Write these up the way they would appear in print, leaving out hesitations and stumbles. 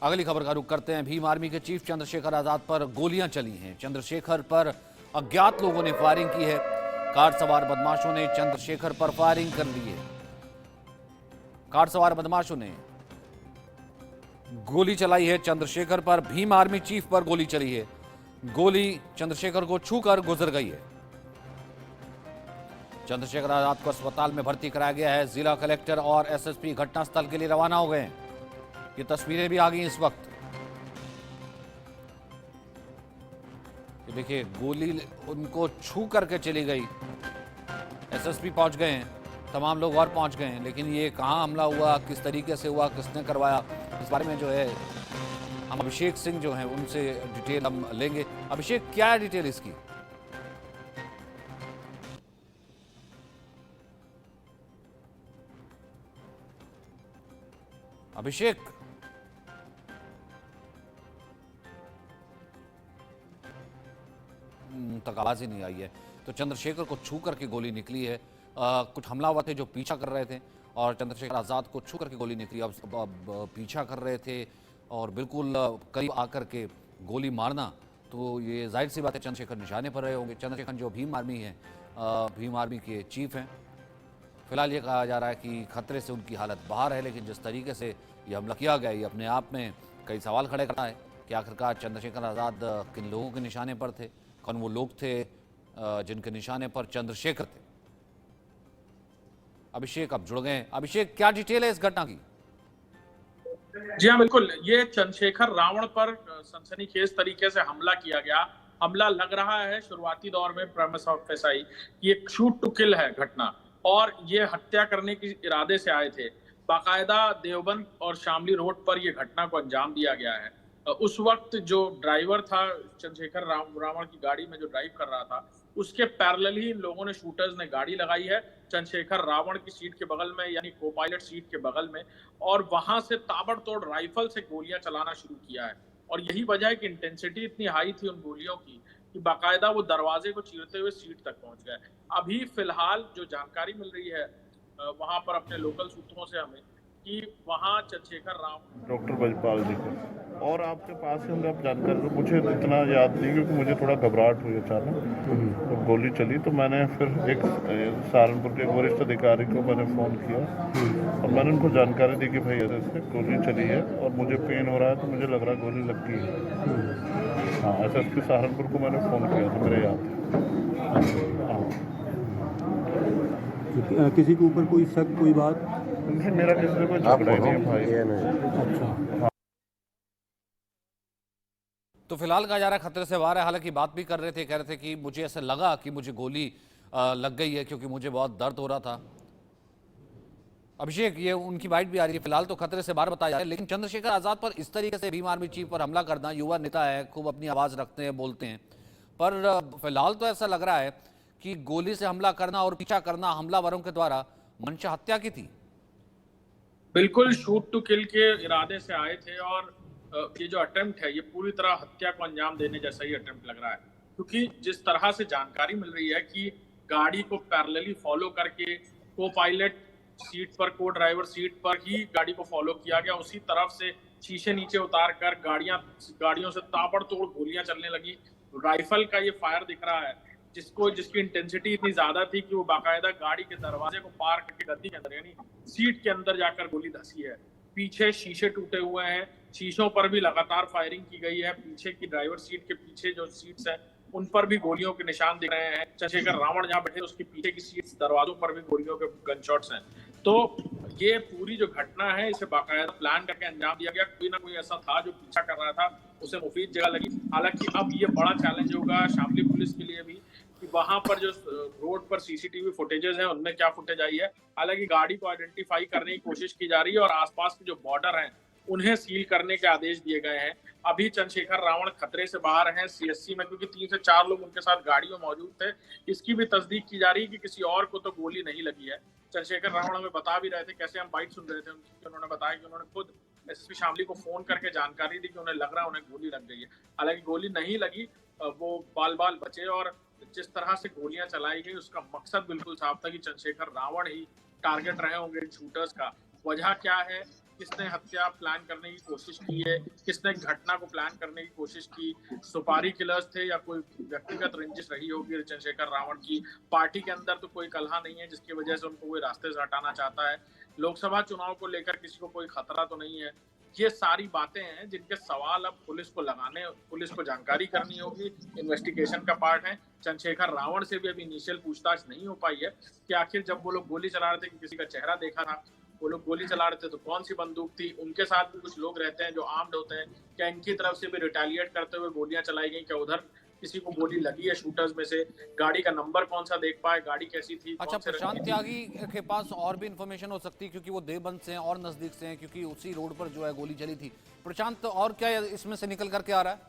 अगली खबर का रुख करते हैं। भीम आर्मी के चीफ चंद्रशेखर आजाद पर गोलियां चली हैं। चंद्रशेखर पर अज्ञात लोगों ने फायरिंग की है। कार सवार बदमाशों ने चंद्रशेखर पर फायरिंग कर दी है। कार सवार बदमाशों ने गोली चलाई है चंद्रशेखर पर। भीम आर्मी चीफ पर गोली चली है। गोली चंद्रशेखर को छूकर गुजर गई है। चंद्रशेखर आजाद को अस्पताल में भर्ती कराया गया है। जिला कलेक्टर और एसएसपी घटनास्थल के लिए रवाना हो गए हैं। ये तस्वीरें भी आ गई इस वक्त। ये देखिए, गोली उनको छू करके चली गई। एसएसपी पहुंच गए हैं, तमाम लोग और पहुंच गए हैं, लेकिन ये कहां हमला हुआ, किस तरीके से हुआ, किसने करवाया, इस बारे में जो है हम अभिषेक सिंह जो हैं उनसे डिटेल हम लेंगे। अभिषेक, क्या है डिटेल इसकी? अभिषेक, तक आवाज ही नहीं आई है। तो चंद्रशेखर को छू करके गोली निकली है। कुछ हमलावर थे जो पीछा कर रहे थे और चंद्रशेखर आजाद को छू करके गोली निकली। अब पीछा कर रहे थे और बिल्कुल करीब आकर के गोली मारना, तो ये जाहिर सी बात है चंद्रशेखर निशाने पर रहे होंगे। चंद्रशेखर जो भीम आर्मी है, भीम आर्मी के चीफ हैं। फिलहाल ये कहा जा रहा है कि खतरे से उनकी हालत बाहर है, लेकिन जिस तरीके से ये हमला किया गया, ये अपने आप में कई सवाल खड़े करता है कि आखिरकार चंद्रशेखर आजाद किन लोगों के निशाने पर थे, कौन वो लोग थे जिनके निशाने पर चंद्रशेखर थे। अभिषेक अब जुड़ गए हैं। अभिषेक, क्या डिटेल है इस घटना की? जी हाँ, बिल्कुल। ये चंद्रशेखर रावण पर सनसनीखेज तरीके से हमला किया गया। हमला लग रहा है शुरुआती दौर में प्रेमिस ऑफ एसआई कि एक शूट टू किल है घटना, और ये हत्या करने के इरादे से आए थे। बाकायदा देवबंद और शामली रोड पर यह घटना को अंजाम दिया गया है। उस वक्त जो ड्राइवर था चंद्रशेखर रावण की गाड़ी में जो ड्राइव कर रहा था, उसके पैरेलल ही इन लोगों ने, शूटर्स ने गाड़ी लगाई है चंद्रशेखर रावण की सीट के बगल में, यानी को पायलट सीट के बगल में, और वहां से ताबड़तोड़ राइफल से गोलियां चलाना शुरू किया है। और यही वजह है कि इंटेंसिटी इतनी हाई थी उन गोलियों की कि बाकायदा वो दरवाजे को चीरते हुए सीट तक पहुंच गए। अभी फिलहाल जो जानकारी मिल रही है वहां पर अपने लोकल सूत्रों से हमें, कि वहां चंद्रशेखर रावण डॉक्टर बजपाल जी को, और आपके पास से आप जानकारी, मुझे इतना याद नहीं क्योंकि मुझे थोड़ा घबराहट हुई अचानक तो गोली चली। तो मैंने फिर एक सहारनपुर के वरिष्ठ अधिकारी को मैंने फ़ोन किया और मैंने उनको जानकारी दी कि भाई ऐसे गोली चली है और मुझे पेन हो रहा है, तो मुझे लग रहा है गोली लग गई है। हाँ, एसएसपी सहारनपुर को मैंने फ़ोन किया था, मेरे याद है। किसी के ऊपर कोई शक, कोई बात? मेरा किसी से कोई झगड़ा नहीं है भाई। अच्छा। तो फिलहाल कहा जा रहा है खतरे से बाहर है। हालांकि बात भी कर रहे थे, कह रहे थे कि मुझे ऐसा लगा कि मुझे गोली लग गई है क्योंकि मुझे बहुत दर्द हो रहा था। अभिषेक, ये उनकी बाइट भी आ रही है। फिलहाल तो खतरे से बाहर बताया जा रहा है, लेकिन चंद्रशेखर आजाद पर इस तरीके से भीम आर्मी चीफ पर हमला करना, युवा नेता है, खूब अपनी आवाज रखते हैं, बोलते हैं, पर फिलहाल तो ऐसा लग रहा है कि गोली से हमला करना और पीछा करना हमलावरों के द्वारा मंशा हत्या की थी। बिल्कुल शूट टू किल के इरादे से आए थे, और ये जो अटेम्प्ट है ये पूरी तरह हत्या को अंजाम देने जैसा ही अटेम्प्ट लग रहा है। क्योंकि जिस तरह से जानकारी मिल रही है कि गाड़ी को पैरेलली फॉलो करके को पायलट सीट पर, को ड्राइवर सीट पर ही गाड़ी को फॉलो किया गया, उसी तरफ से शीशे नीचे उतार कर गाड़ियों से ताबड़तोड़ गोलियां चलने लगी। राइफल का ये फायर दिख रहा है जिसकी इंटेंसिटी इतनी ज्यादा थी कि वो बाकायदा गाड़ी के दरवाजे को पार करके गद्दी के अंदर, यानी सीट के अंदर जाकर गोली धसी है। पीछे शीशे टूटे हुए हैं, शीशों पर भी लगातार फायरिंग की गई है। पीछे की ड्राइवर सीट के पीछे जो सीट्स हैं उन पर भी गोलियों के निशान दिख रहे हैं। चंद्रशेखर रावण जहां बैठे उसके पीछे की सीट्स, दरवाजों पर भी गोलियों के गनशॉट्स हैं। तो ये पूरी जो घटना है इसे बाकायदा प्लान करके अंजाम दिया गया। कोई ना कोई ऐसा था जो पीछा कर रहा था, उसे मुफीद जगह लगी। हालांकि अब ये बड़ा चैलेंज होगा शामली पुलिस के लिए भी कि वहां पर जो रोड पर सीसीटीवी फुटेजेस हैं उनमें क्या फुटेज आई है। हालांकि गाड़ी को आइडेंटिफाई करने की कोशिश की जा रही है और आसपास के जो बॉर्डर हैं उन्हें सील करने के आदेश दिए गए हैं। अभी चंद्रशेखर रावण खतरे से बाहर हैं सीएससी में, क्योंकि 3 से 4 लोग उनके साथ गाड़ियों मौजूद थे। इसकी भी तस्दीक की जा रही है कि किसी और को तो गोली नहीं लगी है। चंद्रशेखर रावण हमें बता भी रहे थे, कैसे हम बाइट सुन रहे थे उनकी, उन्होंने बताया कि उन्होंने खुद एसएसपी शामली को फोन करके जानकारी दी कि उन्हें लग रहा है उन्हें गोली लग गई है। हालांकि गोली नहीं लगी, वो बाल बाल बचे। और जिस तरह से गोलियां चलाई गई उसका मकसद बिल्कुल साफ था कि चंद्रशेखर रावण ही टारगेट रहे होंगे शूटर्स का। वजह क्या है किसने हत्या प्लान करने की कोशिश की है, किसने घटना को प्लान करने की कोशिश की, सुपारी किलर्स थे या कोई व्यक्तिगत रंजिश रही होगी चंद्रशेखर रावण की। पार्टी के अंदर तो कोई कलह नहीं है जिसकी वजह से उनको कोई रास्ते से हटाना चाहता है। लोकसभा चुनाव को लेकर किसी को कोई खतरा तो नहीं है। ये सारी बातें हैं जिनके सवाल अब पुलिस को जानकारी करनी होगी, इन्वेस्टिगेशन का पार्ट है। चंद्रशेखर रावण से भी अभी इनिशियल पूछताछ नहीं हो पाई है कि आखिर जब वो लोग गोली चला रहे थे कि किसी का चेहरा देखा था, वो लोग गोली चला रहे थे तो कौन सी बंदूक थी, उनके साथ भी कुछ लोग रहते हैं जो आर्म्ड होते हैं, क्या इनकी तरफ से भी रिटेलिएट करते हुए गोलियां चलाई गई, क्या उधर किसी को गोली लगी है शूटर्स में से, गाड़ी का नंबर कौन सा देख पाए, गाड़ी कैसी थी। अच्छा, प्रशांत त्यागी के पास और भी इंफॉर्मेशन हो सकती है क्योंकि वो देवबंद से हैं और नजदीक से हैं, क्योंकि उसी रोड पर जो है गोली चली थी। प्रशांत, और क्या इसमें से निकल करके आ रहा है?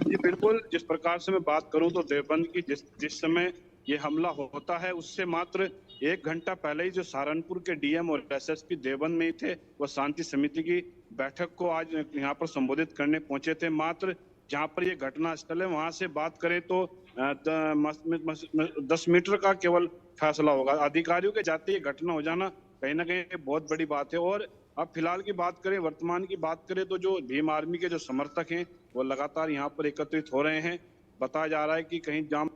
जी बिल्कुल, जिस प्रकार से मैं बात करूं तो देवबंद की जिस समय ये हमला होता है उससे मात्र 1 घंटा पहले ही जो सहारनपुर के डीएम और एसएसपी देवबंद में ही थे, वो शांति समिति की बैठक को आज यहाँ पर संबोधित करने पहुंचे थे। मात्र जहाँ पर ये घटना स्थल है वहां से बात करें तो 10 मीटर का केवल फैसला होगा। अधिकारियों के जाते ये घटना हो जाना कहीं ना कहीं बहुत बड़ी बात है। और अब फिलहाल की बात करें, वर्तमान की बात करें तो जो भीम आर्मी के जो समर्थक हैं वो लगातार यहाँ पर एकत्रित हो रहे हैं। बताया जा रहा है कि कहीं जाम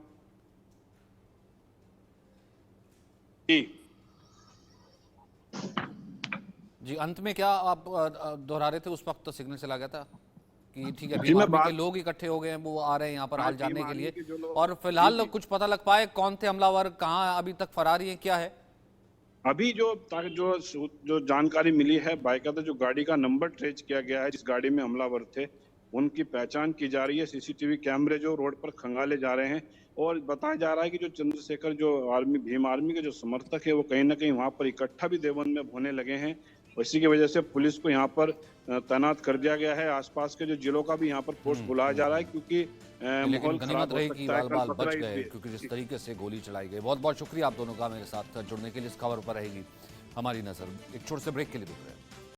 जी, अंत में क्या आप दोहरा रहे थे? उस वक्त तो सिग्नल चला गया था कि ठीक है, जी, भीम मैं आर्मी के लोग इकट्ठे हो गए हैं, वो आ रहे हैं यहाँ पर हाल भीम जानने के आर्मी लिए। के जो लोग- और फिलहाल जी, जी। कुछ पता लग पाए कौन थे हमलावर, कहाँ अभी तक फरारी हैं, क्या है? अभी जो जानकारी मिली है, बाकायदा जो गाड़ी का नंबर ट्रेस किया गया है, जिस गाड़ी में हमलावर थे उनकी पहचान की जा रही है। सीसीटीवी कैमरे जो रोड पर खंगाले जा रहे हैं और बताया जा रहा है कि जो चंद्रशेखर जो भीम आर्मी के जो समर्थक है वो कहीं ना कहीं वहां पर इकट्ठा भी देवबंद में होने लगे हैं। इसी की वजह से पुलिस को यहाँ पर तैनात कर दिया गया है। आसपास के जो जिलों का भी यहाँ पर फोर्स बुलाया जा रहा है क्योंकि लेकिन माहौल गनीमत खराब हो रही कि सकता है। बाल कल बाल 15 बच इस गए, भी- क्योंकि जिस तरीके से गोली चलाई गई। बहुत बहुत शुक्रिया आप दोनों का मेरे साथ जुड़ने के लिए। इस खबर पर रहेगी हमारी नजर। एक छोटे से ब्रेक के लिए रुक रहे हैं।